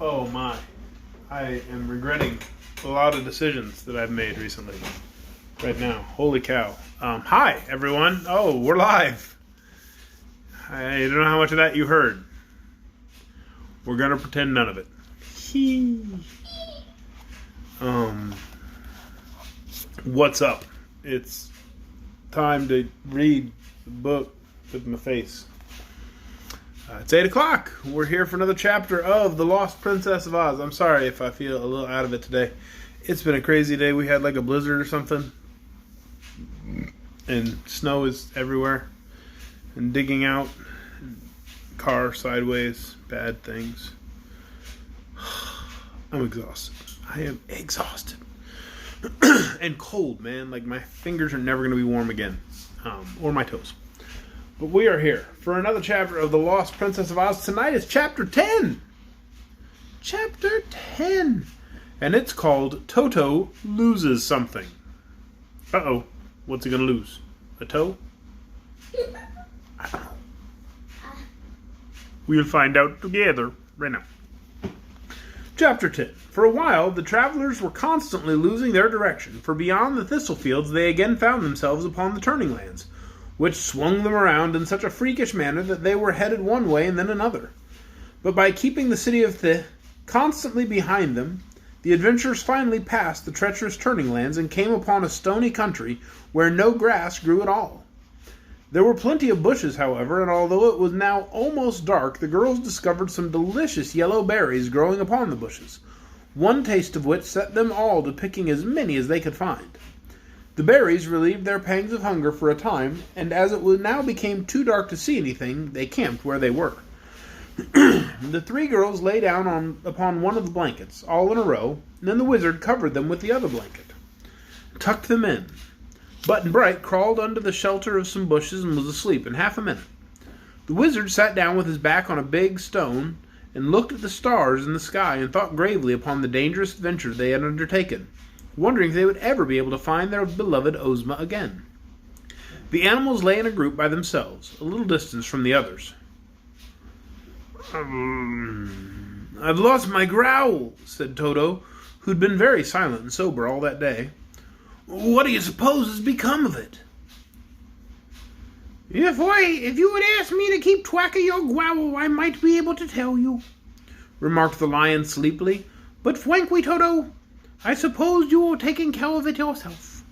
Oh my. I am regretting a lot of decisions that I've made recently. Right now. Holy cow. Hi, everyone. Oh, we're live. I don't know how much of that you heard. We're going to pretend none of it. What's up? It's time to read the book with my face. It's 8 o'clock. We're here for another chapter of The Lost Princess of Oz. I'm sorry if I feel a little out of it today. It's been a crazy day. We had like a blizzard or something. And snow is everywhere. And digging out. Car sideways. Bad things. I'm exhausted. I am exhausted. And cold, man. Like my fingers are never going to be warm again. Or my toes. But we are here for another chapter of The Lost Princess of Oz. Tonight is Chapter 10. Chapter 10. And it's called Toto Loses Something. Uh-oh. What's he going to lose? A toe? I don't know. We'll find out together right now. Chapter 10. For a while, the travelers were constantly losing their direction, for beyond the thistle fields they again found themselves upon the turning lands, which swung them around in such a freakish manner that they were headed one way and then another. But by keeping the city of Thi constantly behind them, the adventurers finally passed the treacherous turning lands and came upon a stony country where no grass grew at all. There were plenty of bushes, however, and although it was now almost dark, the girls discovered some delicious yellow berries growing upon the bushes, one taste of which set them all to picking as many as they could find. The berries relieved their pangs of hunger for a time, and as it now became too dark to see anything, they camped where they were. The three girls lay down upon one of the blankets, all in a row, and then the wizard covered them with the other blanket, tucked them in. Button-Bright crawled under the shelter of some bushes and was asleep in half a minute. The wizard sat down with his back on a big stone and looked at the stars in the sky and thought gravely upon the dangerous adventure they had undertaken, wondering if they would ever be able to find their beloved Ozma again. The animals lay in a group by themselves, a little distance from the others. "I've lost my growl," said Toto, who'd been very silent and sober all that day. "What do you suppose has become of it?" If you would ask me to keep track of your growl, I might be able to tell you," remarked the lion sleepily. "But frankly, Toto, I suppose you are taking care of it yourself."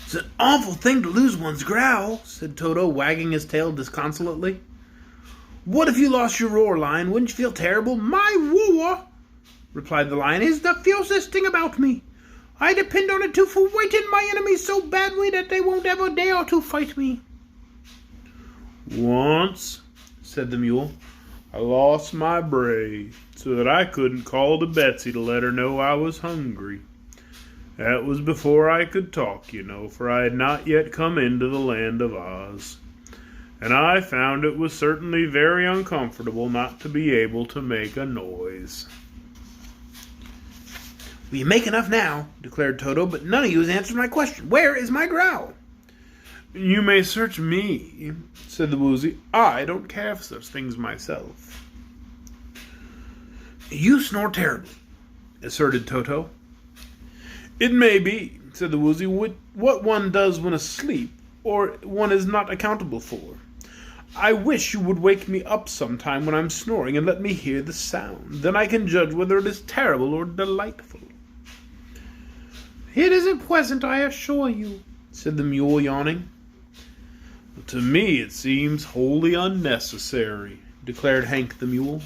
"It's an awful thing to lose one's growl," said Toto, wagging his tail disconsolately. "What if you lost your roar, lion? Wouldn't you feel terrible?" "My roar," replied the lion, "is the fiercest thing about me. I depend on it to frighten my enemies so badly that they won't ever dare to fight me." "Once," said the mule, "I lost my bray so that I couldn't call to Betsy to let her know I was hungry. That was before I could talk, you know, for I had not yet come into the land of Oz. And I found it was certainly very uncomfortable not to be able to make a noise." "We make enough now," declared Toto, "but none of you has answered my question. Where is my growl?" "You may search me," said the woozy. "I don't care for such things myself." "You snore terribly," asserted Toto. "It may be," said the woozy, "what one does when asleep, or one is not accountable for. I wish you would wake me up sometime when I'm snoring and let me hear the sound. Then I can judge whether it is terrible or delightful." "It isn't pleasant, I assure you," said the mule, yawning. "To me it seems wholly unnecessary," declared Hank the mule.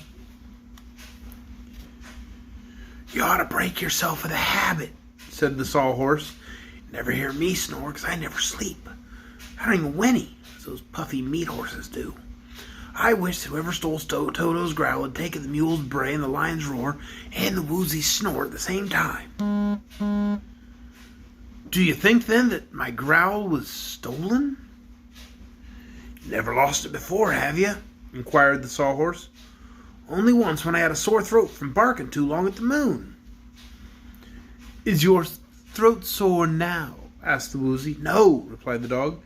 "You ought to break yourself of the habit," said the sawhorse. "You never hear me snore because I never sleep. I don't even whinny, as those puffy meat horses do. I wish whoever stole Toto's growl had taken the mule's bray and the lion's roar and the woozy's snore at the same time." "Do you think, then, that my growl was stolen?" "You never lost it before, have you?" inquired the sawhorse. "Only once, when I had a sore throat from barking too long at the moon." "Is your throat sore now?" asked the woozy. "No," replied the dog.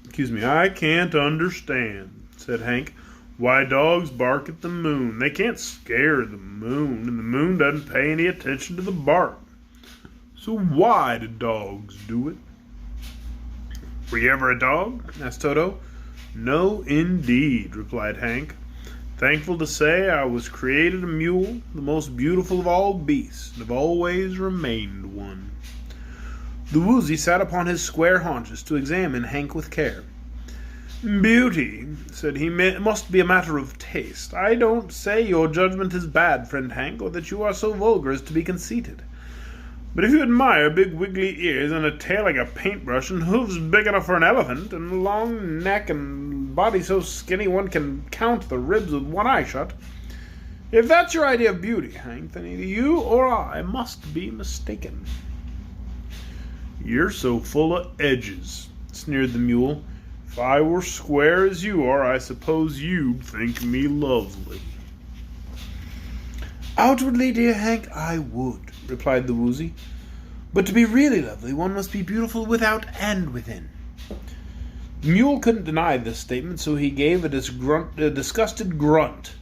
"Excuse me, I can't understand," said Hank. Why, dogs bark at the moon. They can't scare the moon, and the moon doesn't pay any attention to the bark. So why do dogs do it? Were you ever a dog? Asked Toto. No, indeed, replied Hank. Thankful to say I was created a mule, the most beautiful of all beasts, and have always remained one. The Woozy sat upon his square haunches to examine Hank with care. Beauty, said he, must be a matter of taste. I don't say your judgment is bad, friend Hank, or that you are so vulgar as to be conceited. But if you admire big wiggly ears and a tail like a paintbrush and hooves big enough for an elephant and a long neck and body so skinny one can count the ribs with one eye shut, if that's your idea of beauty, Hank, then either you or I must be mistaken. You're so full of edges, sneered the mule. If I were square as you are, I suppose you'd think me lovely. Outwardly, dear Hank, I would, replied the Woozy. But to be really lovely, one must be beautiful without and within. The mule couldn't deny this statement, so he gave a disgusted grunt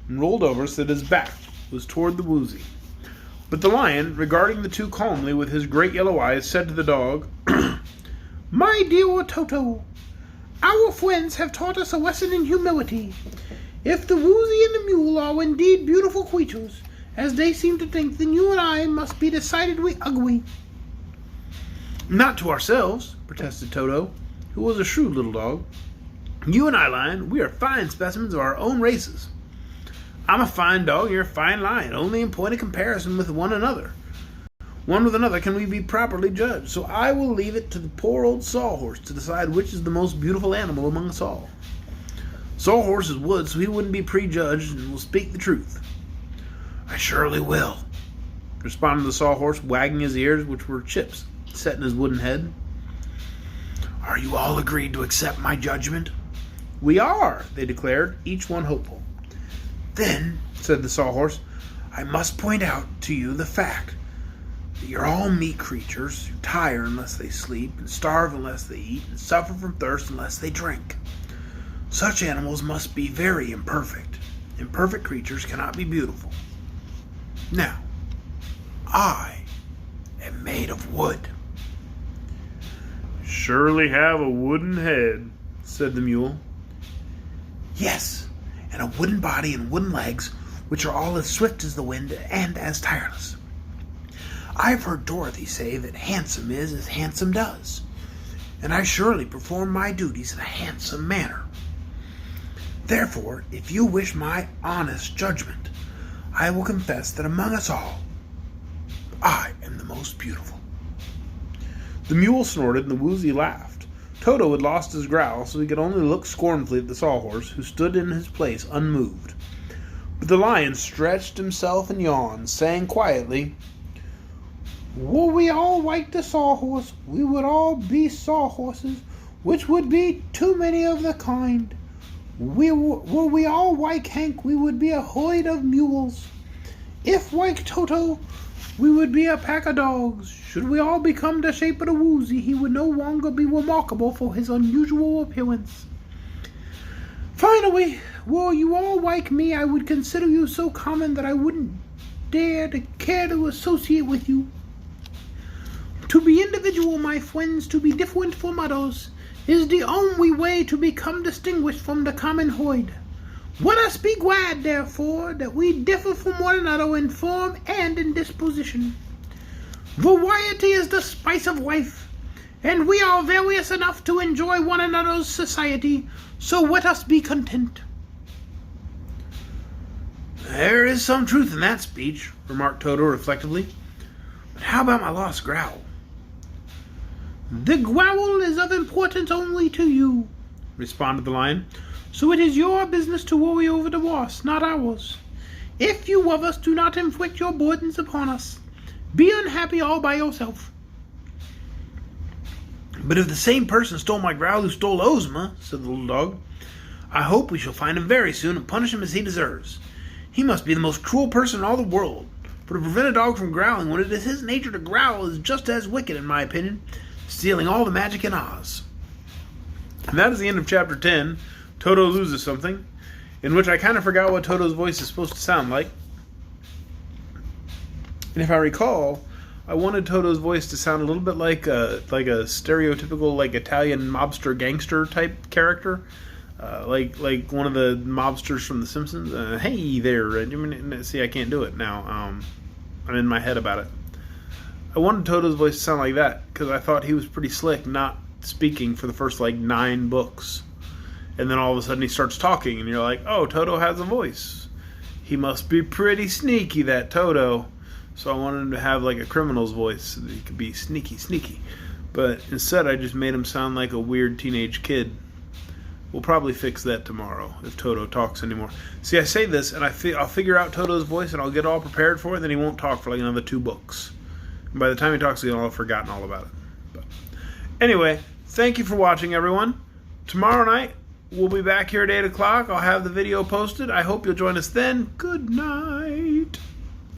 and rolled over so that his back was toward the Woozy. But the lion, regarding the two calmly with his great yellow eyes, said to the dog, My dear Toto, our friends have taught us a lesson in humility. If the Woozy and the mule are indeed beautiful creatures, as they seem to think, then you and I must be decidedly ugly. Not to ourselves, protested Toto, who was a shrewd little dog. You and I, lion, we are fine specimens of our own races. I'm a fine dog, you're a fine lion, only in point of comparison with one another. One with another can we be properly judged, so I will leave it to the poor old sawhorse to decide which is the most beautiful animal among us all. Sawhorse is wood, so he wouldn't be prejudged and will speak the truth. I surely will, responded the sawhorse, wagging his ears, which were chips set in his wooden head. Are you all agreed to accept my judgment? We are, they declared, each one hopeful. Then, said the sawhorse, I must point out to you the fact that you're all meat creatures who tire unless they sleep, and starve unless they eat, and suffer from thirst unless they drink. Such animals must be very imperfect. Imperfect creatures cannot be beautiful. Now, I am made of wood. Surely have a wooden head, said the mule. Yes, and a wooden body and wooden legs, which are all as swift as the wind and as tireless. I've heard Dorothy say that handsome is as handsome does, and I surely perform my duties in a handsome manner. Therefore, if you wish my honest judgment, I will confess that among us all, I am the most beautiful. The mule snorted and the Woozy laughed. Toto had lost his growl, so he could only look scornfully at the sawhorse, who stood in his place unmoved. But the lion stretched himself and yawned, saying quietly, Were we all like the sawhorse, we would all be sawhorses, which would be too many of the kind. Were we all like Hank, we would be a herd of mules. If like Toto, we would be a pack of dogs. Should we all become the shape of the Woozy, he would no longer be remarkable for his unusual appearance. Finally, were you all like me, I would consider you so common that I wouldn't care to associate with you. To be individual, my friends, to be different from others, is the only way to become distinguished from the common herd. Let us be glad, therefore, that we differ from one another in form and in disposition. Variety is the spice of life, and we are various enough to enjoy one another's society, so let us be content. There is some truth in that speech, remarked Toto reflectively. But how about my lost growl? The growl is of importance only to you, responded the lion, so it is your business to worry over the loss, not ours. If you love us, do not inflict your burdens upon us. Be unhappy all by yourself. But if the same person stole my growl who stole Ozma, said the little dog, I hope we shall find him very soon and punish him as he deserves. He must be the most cruel person in all the world, for to prevent a dog from growling when it is his nature to growl is just as wicked, in my opinion, stealing all the magic in Oz. And that is the end of chapter 10. Toto loses something. in which I kind of forgot what Toto's voice is supposed to sound like. And if I recall, I wanted Toto's voice to sound a little bit like a stereotypical like Italian mobster gangster type character, like one of the mobsters from The Simpsons. Hey there, see, I can't do it now. I'm in my head about it. I wanted Toto's voice to sound like that because I thought he was pretty slick, not speaking for the first like 9 books, and then all of a sudden he starts talking, and you're like, oh, Toto has a voice. He must be pretty sneaky, that Toto. So I wanted him to have like a criminal's voice so that he could be sneaky. But instead I just made him sound like a weird teenage kid. We'll probably fix that tomorrow if Toto talks anymore. See, I say this and I'll figure out Toto's voice and I'll get all prepared for it, and then he won't talk for like another 2 books. And by the time he talks again, I'll have forgotten all about it. But anyway, thank you for watching, everyone. Tomorrow night, we'll be back here at 8 o'clock. I'll have the video posted. I hope you'll join us then. Good night.